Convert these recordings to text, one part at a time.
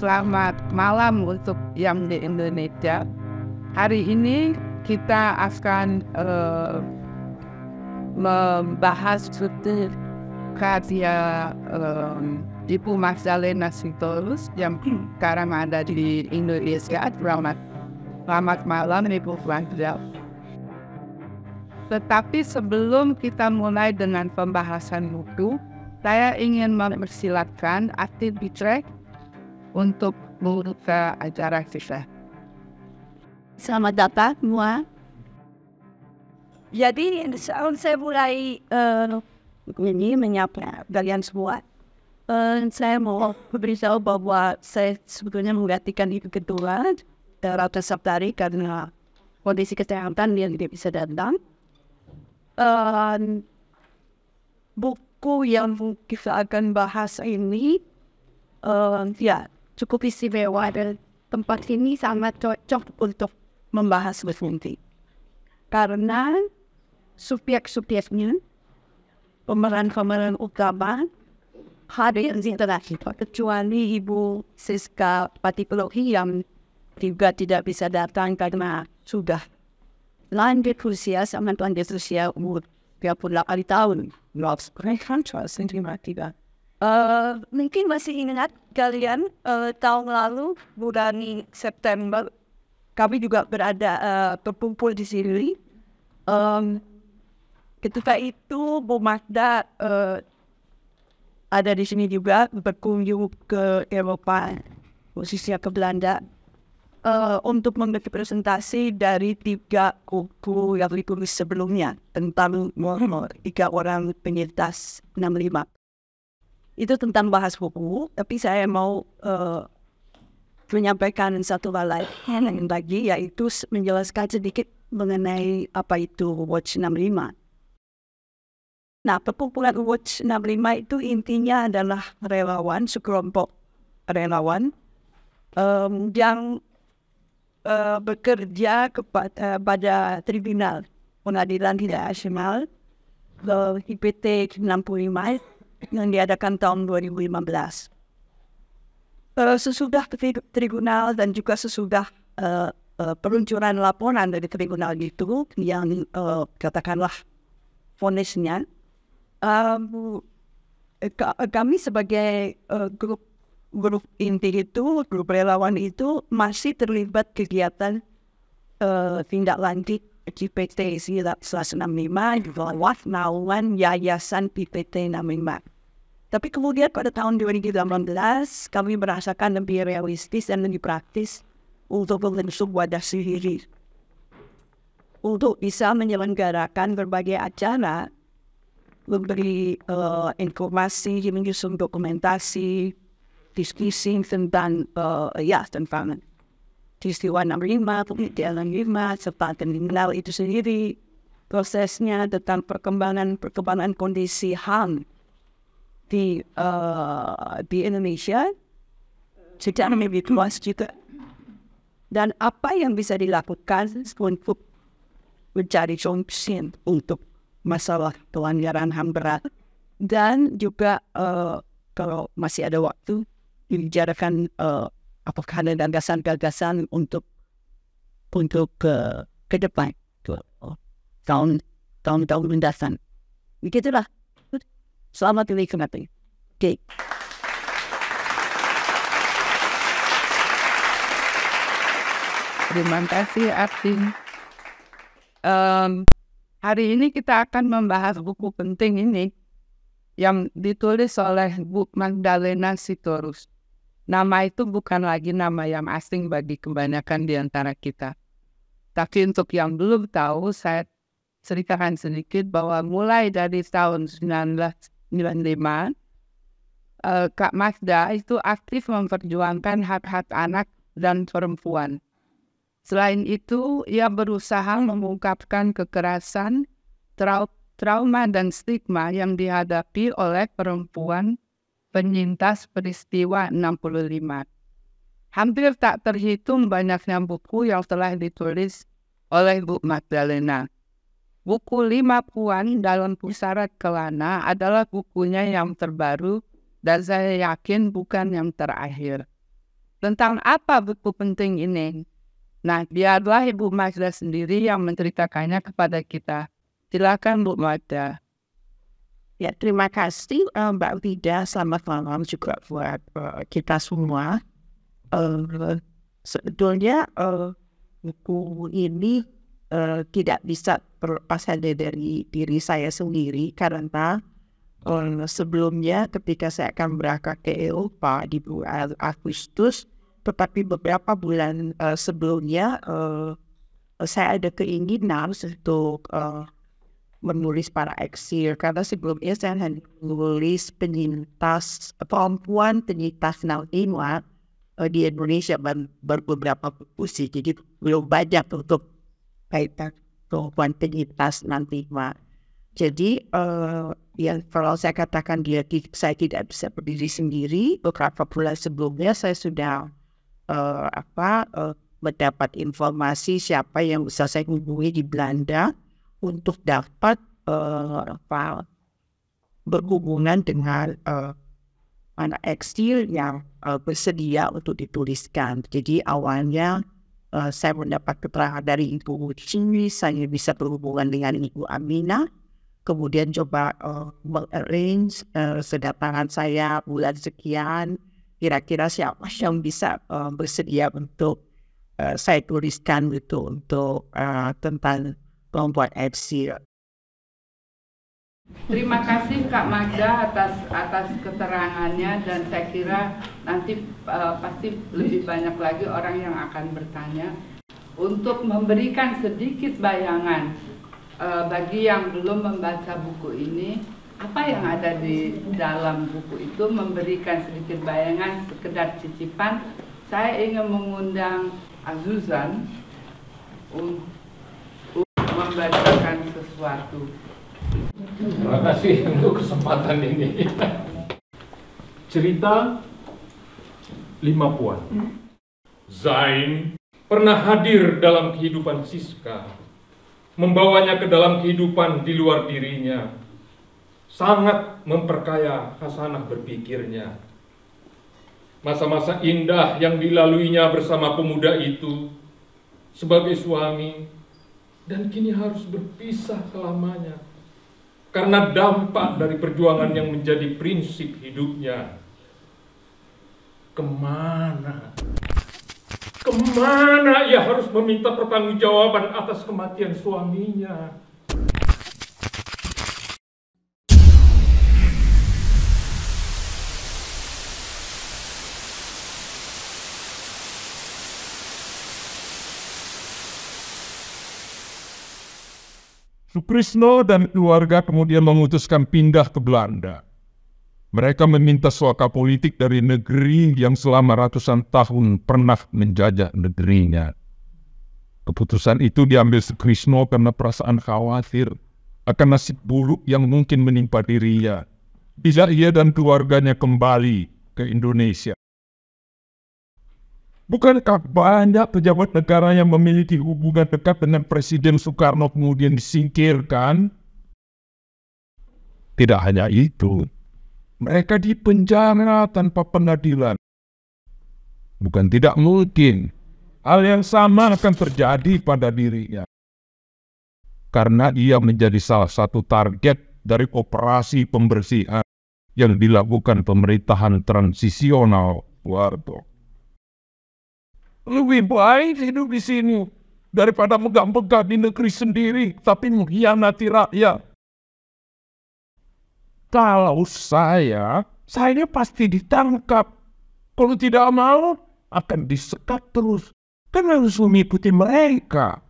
Selamat malam untuk yang di Indonesia. Hari ini kita akan membahas studi karya Ibu Magdalena Sitorus yang sekarang ada di Indonesia. Selamat malam Ibu Magdalena. Tetapi sebelum kita mulai dengan pembahasan buku, saya ingin mempersilakan Ati Bitrek untuk membuka acara kita. Selamat datang semua. Jadi saya mulai ini menyapa kalian semua. Saya mau beritahu bahwa saya sebetulnya menggantikan Ibu Ketua Ratna Saptari karena kondisi kesehatan dia tidak bisa datang. Buku yang kita akan bahas ini cukup istimewa dan tempat ini sangat cocok untuk membahas berfungsi. Karena subjek-subjeknya, pemeran-pemeran utama hadir di internasional, kecuali Ibu Siska Patipelohi yang juga tidak bisa datang karena sudah lanjut usia, sangat lanjut usia umur 38 tahun. Mungkin masih ingat kalian tahun lalu bulan September kami juga berada terkumpul di sini. Ketika itu Bu Magda ada di sini juga berkunjung ke Eropa, khususnya ke Belanda, untuk memberi presentasi dari 3 buku yang ditulis sebelumnya tentang 3 orang penyintas 65. Itu tentang bahas buku, tapi saya mau menyampaikan satu hal lain lagi, yaitu menjelaskan sedikit mengenai apa itu Watch 65. Nah, perkumpulan Watch 65 itu intinya adalah relawan, sekelompok relawan yang bekerja pada Tribunal Pengadilan Tidak Nasional IPT 65 yang diadakan tahun 2015. Sesudah tribunal dan juga sesudah peluncuran laporan dari tribunal itu yang katakanlah vonisnya, kami sebagai grup inti itu, grup relawan itu masih terlibat kegiatan tindak lanjut IPT 165 lewat naungan Yayasan IPT 65. Tapi kemudian pada tahun 2018 kami merasakan lebih realistis dan lebih praktis untuk membentuk wadah sendiri untuk bisa menyelenggarakan berbagai acara, memberi informasi, menyusun dokumentasi, diskusi tentang tentang peristiwa 65, penelitian 65, serta kriminal itu sendiri, prosesnya tentang perkembangan kondisi HAM di Indonesia secara lebih luas juga, dan apa yang bisa dilakukan untuk mencari solusi untuk masalah pelanggaran HAM berat, dan juga kalau masih ada waktu dibicarakan apakah ada gagasan-gagasan untuk ke depan tahun mendatang. Begitulah. Selamat menikmati. Oke. Terima kasih Ati. Hari ini kita akan membahas buku penting ini yang ditulis oleh Bu Magdalena Sitorus. Nama itu bukan lagi nama yang asing bagi kebanyakan di antara kita. Tapi untuk yang belum tahu, saya ceritakan sedikit bahwa mulai dari tahun 1995, Kak Mazda itu aktif memperjuangkan hak-hak anak dan perempuan. Selain itu, ia berusaha mengungkapkan kekerasan, trauma dan stigma yang dihadapi oleh perempuan penyintas peristiwa 65. Hampir tak terhitung banyaknya buku yang telah ditulis oleh Bu Magdalena. Buku 5 Puan dalam Pusaran Kelana adalah bukunya yang terbaru dan saya yakin bukan yang terakhir. Tentang apa buku penting ini? Nah, biarlah Ibu Magda sendiri yang menceritakannya kepada kita. Silakan Bu Magda. Ya, terima kasih Mbak Vida. Selamat malam juga buat kita semua. Sebetulnya buku ini tidak bisa terlepas dari diri saya sendiri karena sebelumnya ketika saya akan berangkat ke Eropa di bulan Agustus, tetapi beberapa bulan sebelumnya saya ada keinginan untuk menulis para eksil karena sebelumnya saya hanya menulis penyintas perempuan penyintas 65 di Indonesia baru beberapa buku sih, jadi belum banyak untuk kaitan perempuan penyintas 65. Jadi yang kalau saya katakan saya tidak bisa berdiri sendiri, beberapa bulan sebelumnya saya sudah mendapat informasi siapa yang bisa saya hubungi di Belanda untuk dapat berhubungan dengan anak eksil yang bersedia untuk dituliskan. Jadi awalnya saya mendapat keterangan dari Ibu Uci, saya bisa berhubungan dengan Ibu Amina, kemudian coba mengarrange kedatangan saya bulan sekian, kira-kira siapa yang bisa bersedia untuk saya tuliskan gitu untuk tentang perempuan eksil. Terima kasih Kak Magda atas keterangannya dan saya kira nanti pasti lebih banyak lagi orang yang akan bertanya. Untuk memberikan sedikit bayangan bagi yang belum membaca buku ini, apa yang ada di dalam buku itu, memberikan sedikit bayangan, sekedar cicipan. Saya ingin mengundang Azuzan untuk membacakan sesuatu. Terima kasih untuk kesempatan ini. Cerita 5 Puan. Zain pernah hadir dalam kehidupan Siska, membawanya ke dalam kehidupan di luar dirinya, sangat memperkaya hasanah berpikirnya. Masa-masa indah yang dilaluinya bersama pemuda itu sebagai suami, dan kini harus berpisah selamanya karena dampak dari perjuangan yang menjadi prinsip hidupnya. Kemana ia harus meminta pertanggungjawaban atas kematian suaminya? Sukrisno dan keluarga kemudian memutuskan pindah ke Belanda. Mereka meminta suaka politik dari negeri yang selama ratusan tahun pernah menjajah negerinya. Keputusan itu diambil Sukrisno karena perasaan khawatir akan nasib buruk yang mungkin menimpa dirinya bila ia dan keluarganya kembali ke Indonesia. Bukankah banyak pejabat negara yang memiliki hubungan dekat dengan Presiden Soekarno kemudian disingkirkan? Tidak hanya itu, mereka dipenjara tanpa pengadilan. Bukan tidak mungkin, hal yang sama akan terjadi pada dirinya. Karena ia menjadi salah satu target dari operasi pembersihan yang dilakukan pemerintahan transisional Soeharto. Lebih baik hidup di sini daripada megah-megah di negeri sendiri tapi mengkhianati rakyat. Kalau saya pasti ditangkap. Kalau tidak mau, akan disekat terus. Kan harus mengikuti mereka.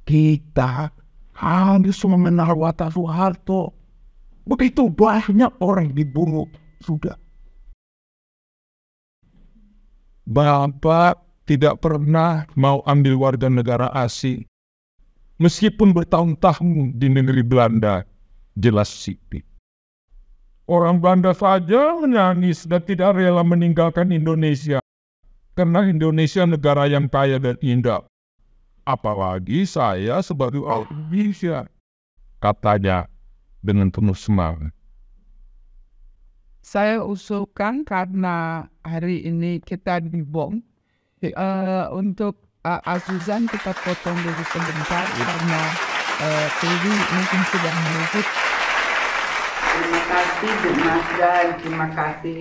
Kita harus mengenal watak Soeharto. Begitu banyak orang dibunuh sudah. Bapak tidak pernah mau ambil warga negara asing. Meskipun bertahun-tahun di negeri Belanda, jelas sipit. Orang Belanda saja menangis dan tidak rela meninggalkan Indonesia. Karena Indonesia negara yang kaya dan indah. Apalagi saya sebagai orang Indonesia, katanya dengan penuh semangat. Saya usulkan karena hari ini kita dibom, untuk Azuzan kita potong dulu sebentar karena TV mungkin sudah menutup. Terima kasih Bu Mazda, terima kasih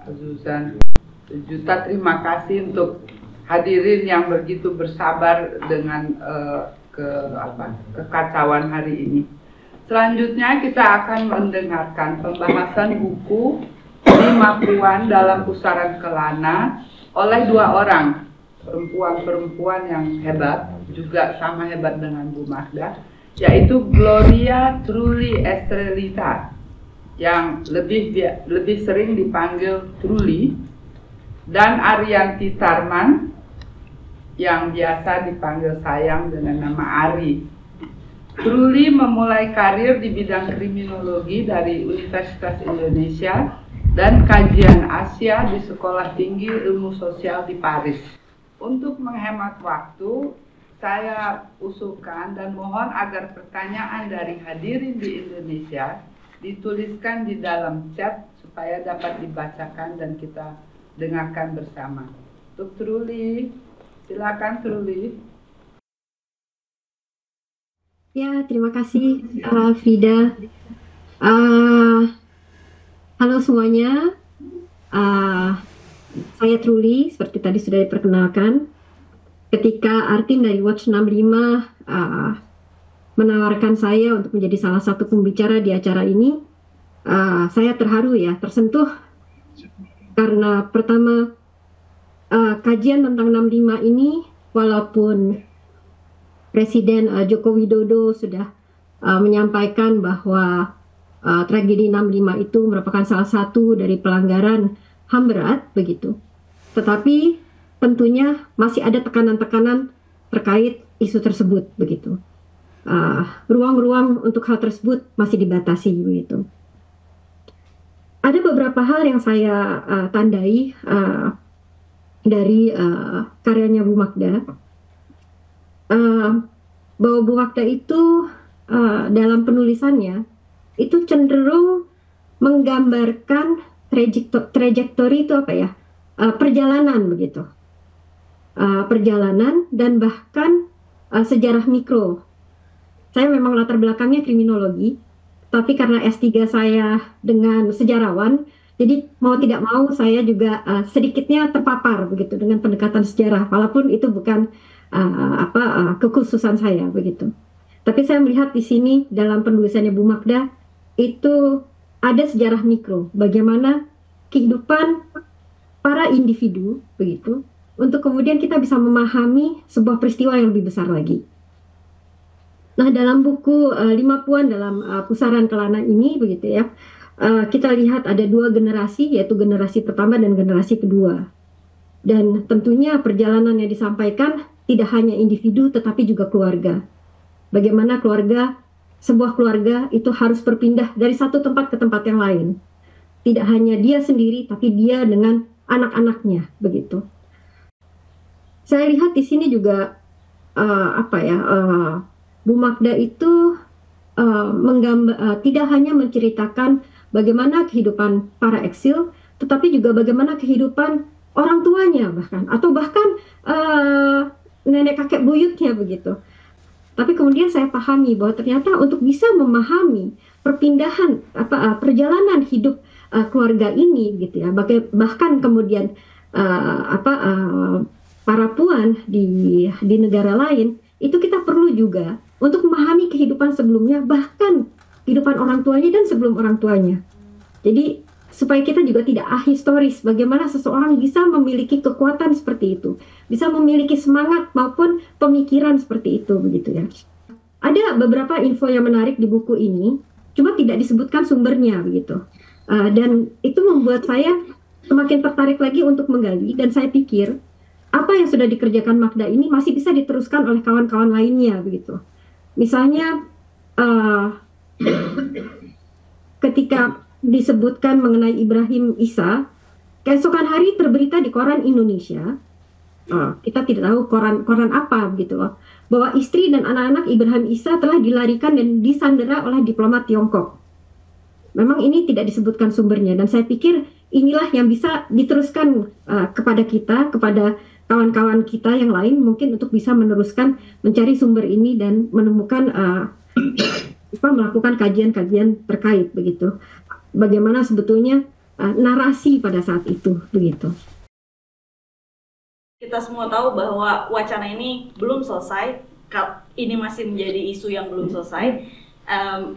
Azuzan. Sejuta terima kasih untuk hadirin yang begitu bersabar dengan kekacauan hari ini. Selanjutnya kita akan mendengarkan pembahasan buku 5 Puan dalam Pusaran Kelana oleh 2 orang perempuan-perempuan yang hebat, juga sama hebat dengan Bu Magda, yaitu Gloria Trulli Estrelita yang lebih sering dipanggil Trulli, dan Arianti Tarman yang biasa dipanggil sayang dengan nama Ari. Trulli memulai karir di bidang kriminologi dari Universitas Indonesia dan kajian Asia di Sekolah Tinggi Ilmu Sosial di Paris. Untuk menghemat waktu, saya usulkan dan mohon agar pertanyaan dari hadirin di Indonesia dituliskan di dalam chat supaya dapat dibacakan dan kita dengarkan bersama. Untuk Trulli, silakan Trulli. Ya, terima kasih Frida. Halo semuanya, saya Trulli, seperti tadi sudah diperkenalkan. Ketika Artin dari Watch 65 menawarkan saya untuk menjadi salah satu pembicara di acara ini, saya terharu ya, tersentuh. Karena pertama, kajian tentang 65 ini, walaupun Presiden Joko Widodo sudah menyampaikan bahwa tragedi 65 itu merupakan salah satu dari pelanggaran HAM berat, begitu. Tetapi tentunya masih ada tekanan-tekanan terkait isu tersebut, begitu. Ruang-ruang untuk hal tersebut masih dibatasi, begitu. Ada beberapa hal yang saya tandai dari karyanya Bu Magda. Bahwa Bu Magda itu dalam penulisannya itu cenderung menggambarkan trajektori itu apa ya, perjalanan begitu, perjalanan dan bahkan sejarah mikro. Saya memang latar belakangnya kriminologi, tapi karena S3 saya dengan sejarawan, jadi mau tidak mau saya juga sedikitnya terpapar begitu dengan pendekatan sejarah, walaupun itu bukan kekhususan saya begitu. Tapi saya melihat di sini dalam penulisannya Bu Magda itu ada sejarah mikro, bagaimana kehidupan para individu begitu, untuk kemudian kita bisa memahami sebuah peristiwa yang lebih besar lagi. Nah, dalam buku 5 Puan dalam Pusaran Kelana ini begitu ya, kita lihat ada 2 generasi, yaitu generasi pertama dan generasi kedua. Dan tentunya perjalanan yang disampaikan tidak hanya individu tetapi juga keluarga. Bagaimana sebuah keluarga itu harus berpindah dari satu tempat ke tempat yang lain. Tidak hanya dia sendiri tapi dia dengan anak-anaknya begitu. Saya lihat di sini juga Bu Magda itu tidak hanya menceritakan bagaimana kehidupan para eksil, tetapi juga bagaimana kehidupan orang tuanya bahkan nenek kakek buyutnya begitu. Tapi kemudian saya pahami bahwa ternyata untuk bisa memahami perpindahan perjalanan hidup keluarga ini gitu ya, bahkan kemudian para puan di negara lain, itu kita perlu juga untuk memahami kehidupan sebelumnya, bahkan kehidupan orang tuanya dan sebelum orang tuanya. Jadi supaya kita juga tidak ahistoris bagaimana seseorang bisa memiliki kekuatan seperti itu, bisa memiliki semangat maupun pemikiran seperti itu, begitu ya. Ada beberapa info yang menarik di buku ini, cuma tidak disebutkan sumbernya begitu. Dan itu membuat saya semakin tertarik lagi untuk menggali, dan saya pikir apa yang sudah dikerjakan Magda ini masih bisa diteruskan oleh kawan-kawan lainnya begitu. Misalnya ketika disebutkan mengenai Ibrahim Isa, keesokan hari terberita di koran Indonesia, kita tidak tahu koran apa gitu loh, bahwa istri dan anak-anak Ibrahim Isa telah dilarikan dan disandera oleh diplomat Tiongkok. Memang ini tidak disebutkan sumbernya, dan saya pikir inilah yang bisa diteruskan kepada kita, kepada kawan-kawan kita yang lain mungkin untuk bisa meneruskan mencari sumber ini dan menemukan melakukan kajian-kajian terkait begitu. Bagaimana sebetulnya narasi pada saat itu begitu. Kita semua tahu bahwa wacana ini belum selesai, ini masih menjadi isu yang belum selesai,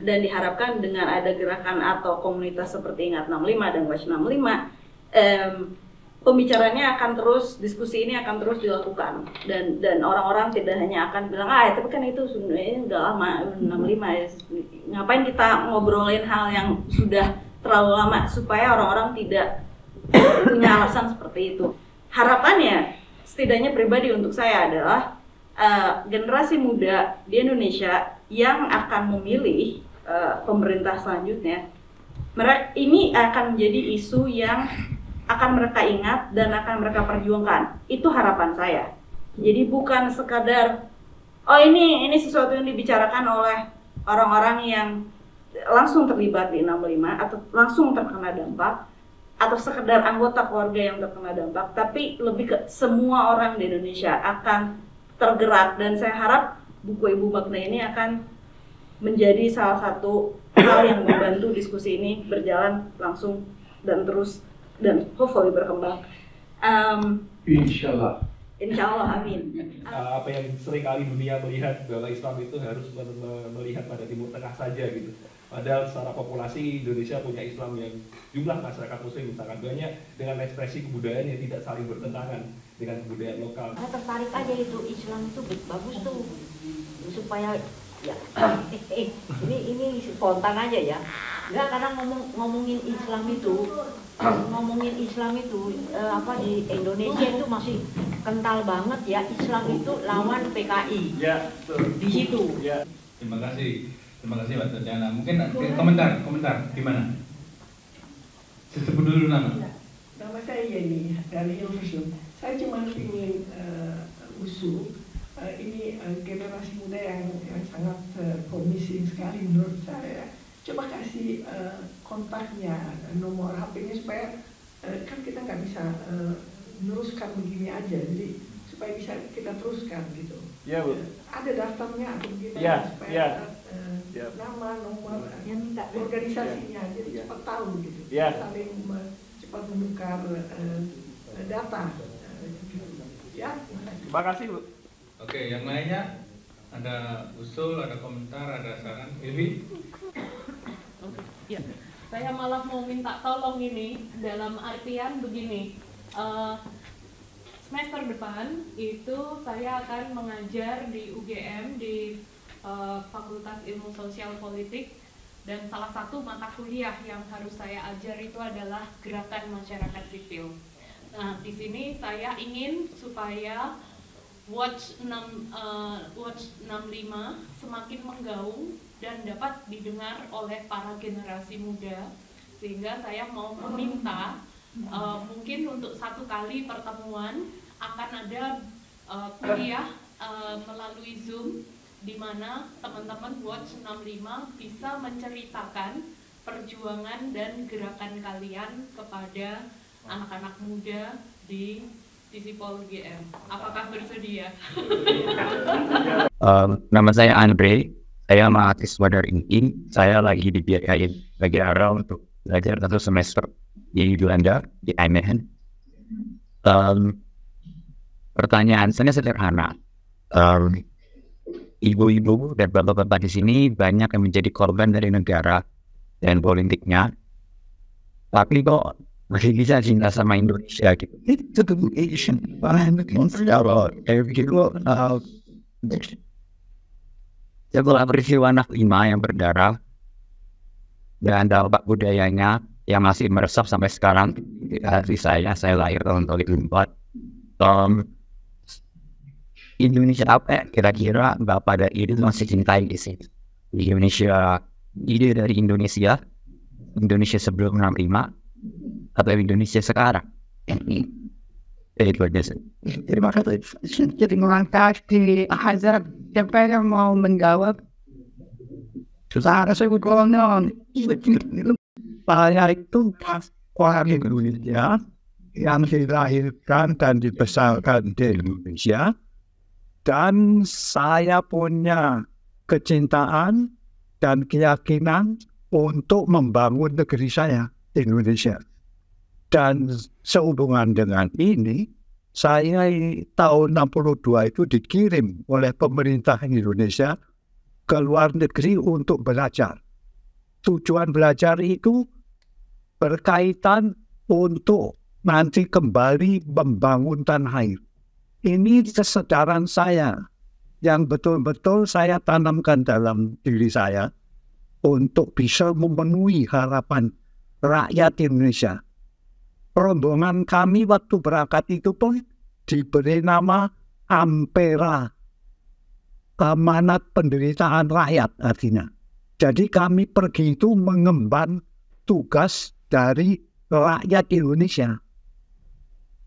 dan diharapkan dengan ada gerakan atau komunitas seperti Ingat 65 dan Watch 65, pembicaranya akan terus, diskusi ini akan terus dilakukan, dan orang-orang tidak hanya akan bilang tapi kan itu sebenarnya udah lama 65 ngapain kita ngobrolin hal yang sudah terlalu lama, supaya orang-orang tidak punya alasan seperti itu. Harapannya setidaknya pribadi untuk saya adalah generasi muda di Indonesia yang akan memilih pemerintah selanjutnya, ini akan menjadi isu yang akan mereka ingat dan akan mereka perjuangkan. Itu harapan saya. Jadi bukan sekadar ini sesuatu yang dibicarakan oleh orang-orang yang langsung terlibat di 65 atau langsung terkena dampak, atau sekedar anggota keluarga yang terkena dampak, tapi lebih ke semua orang di Indonesia akan tergerak, dan saya harap buku Ibu Magda ini akan menjadi salah satu hal yang membantu diskusi ini berjalan langsung dan terus dan hopefully berkembang. Insya Allah, amin. Apa yang seringkali dunia melihat bahwa Islam itu harus melihat pada Timur Tengah saja gitu. Padahal secara populasi Indonesia punya Islam yang jumlah masyarakat Muslim sangat banyak, dengan ekspresi kebudayaan yang tidak saling bertentangan dengan kebudayaan lokal. Saya tertarik aja itu Islam itu bagus tuh, supaya ya ini spontan aja ya. Enggak, karena ngomongin Islam itu di Indonesia itu masih kental banget ya. Islam itu lawan PKI. Ya, betul. Di situ. Ya. Terima kasih Mbak Tatiana. Mungkin komentar gimana? Sebut dulu nama. Nama saya Yeni dari Ilmusium. Saya cuma ingin usul ini generasi muda yang sangat promising sekali menurut saya. Coba kasih kontaknya, nomor HP-nya, supaya kan kita nggak bisa meneruskan begini aja, jadi supaya bisa kita teruskan gitu. Ya, Bu. Ada daftarnya atau gimana Ya, supaya ya. nama, nomor, organisasinya, jadi cepat tahu gitu. Ya. Saling cepat menukar data. Ya. Terima kasih, Bu. Oke, yang lainnya ada usul, ada komentar, ada saran. Ibi? Ya, saya malah mau minta tolong ini, dalam artian begini, semester depan itu saya akan mengajar di UGM di Fakultas Ilmu Sosial Politik, dan salah satu mata kuliah yang harus saya ajar itu adalah gerakan masyarakat sipil. Nah, di sini saya ingin supaya Watch 65 semakin menggaung dan dapat didengar oleh para generasi muda, sehingga saya mau meminta mungkin untuk satu kali pertemuan akan ada kuliah melalui Zoom, di mana teman-teman Watch 65 bisa menceritakan perjuangan dan gerakan kalian kepada anak-anak muda di Disipol UGM. Apakah bersedia? Nama saya Andre, saya mahasiswa dari UI. Saya lagi dibiayain bagi arah untuk belajar 1 semester di Belanda, di IMN. Pertanyaan saya sederhana. Ibu-ibu dan bapak-bapak di sini banyak yang menjadi korban dari negara dan politiknya. tapi kok masih bisa cinta sama Indonesia gitu. Itu Asian, kayak begitu. Setelah peristiwa 65 yang berdarah dan dampak budayanya yang masih meresap sampai sekarang di hati saya lahir tahun 2004. Indonesia apa ya? Kira-kira Bapak dari itu masih cintai di sini. Di Indonesia, ide dari Indonesia sebelum 65 atau Indonesia sekarang? Itu aja sih. Terima kasih. Jadi melangkahi Hazard, siapa yang mau menjawab? Susah saya berkonon. Saya itu orang Indonesia yang dilahirkan dan dibesarkan di Indonesia, dan saya punya kecintaan dan keyakinan untuk membangun negeri saya, Indonesia. Dan sehubungan dengan ini, saya tahun 62 itu dikirim oleh pemerintah Indonesia ke luar negeri untuk belajar. Tujuan belajar itu berkaitan untuk nanti kembali membangun tanah air. Ini kesadaran saya yang betul-betul saya tanamkan dalam diri saya untuk bisa memenuhi harapan rakyat Indonesia. Rombongan kami waktu berangkat itu pun diberi nama Ampera, Amanat Penderitaan Rakyat artinya. Jadi kami pergi itu mengemban tugas dari rakyat Indonesia.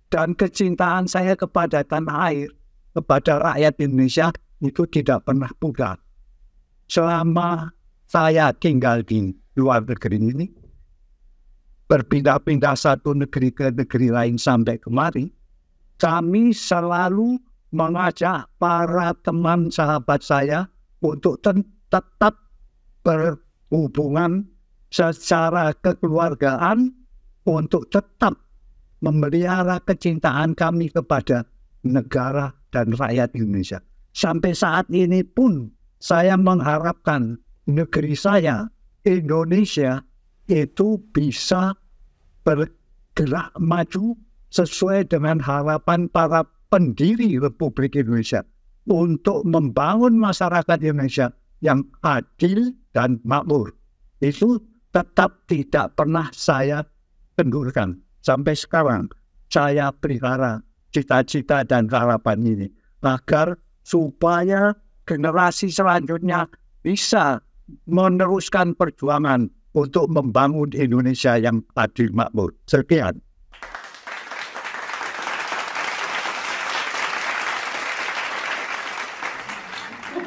Dan kecintaan saya kepada tanah air, kepada rakyat Indonesia itu tidak pernah pudar. Selama saya tinggal di luar negeri ini, berpindah-pindah satu negeri ke negeri lain sampai kemari, kami selalu mengajak para teman sahabat saya untuk tetap berhubungan secara kekeluargaan, untuk tetap memelihara kecintaan kami kepada negara dan rakyat Indonesia. Sampai saat ini pun saya mengharapkan negeri saya, Indonesia, itu bisa bergerak maju sesuai dengan harapan para pendiri Republik Indonesia untuk membangun masyarakat Indonesia yang adil dan makmur. Itu tetap tidak pernah saya kendurkan. Sampai sekarang saya pelihara cita-cita dan harapan ini agar supaya generasi selanjutnya bisa meneruskan perjuangan untuk membangun Indonesia yang adil makmur. Sekian.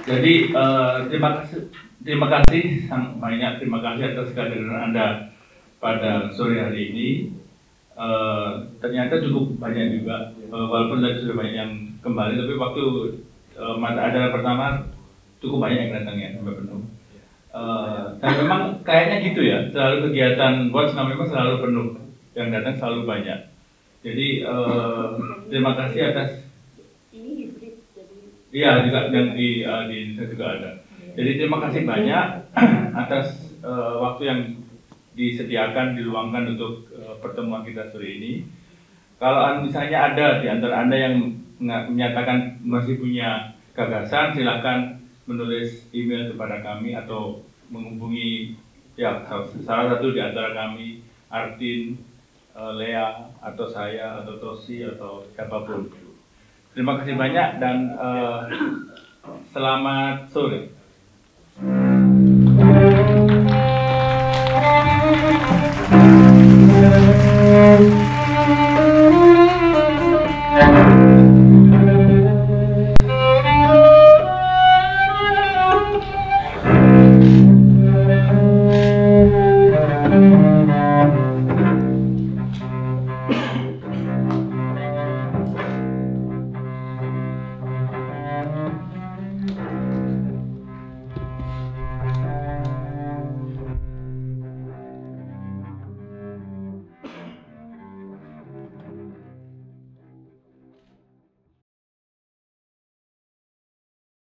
Jadi terima kasih banyak, terima kasih atas kehadiran Anda pada sore hari ini. Ternyata cukup banyak juga, walaupun tadi sudah banyak yang kembali, tapi waktu mata acara pertama cukup banyak yang datang ya sampai penuh. Dan memang kayaknya gitu ya, selalu kegiatan Watch 65 selalu penuh, yang datang selalu banyak. Jadi terima kasih atas ini hibrid, jadi iya juga yang di Indonesia juga ada. Jadi terima kasih banyak atas waktu yang disediakan, diluangkan untuk pertemuan kita sore ini. Kalau misalnya ada di antara Anda yang menyatakan masih punya gagasan, silakan menulis email kepada kami atau menghubungi ya salah satu di antara kami, Artin, Lea, atau saya, atau Tosi, atau siapapun. Terima kasih banyak dan selamat sore. Thank you.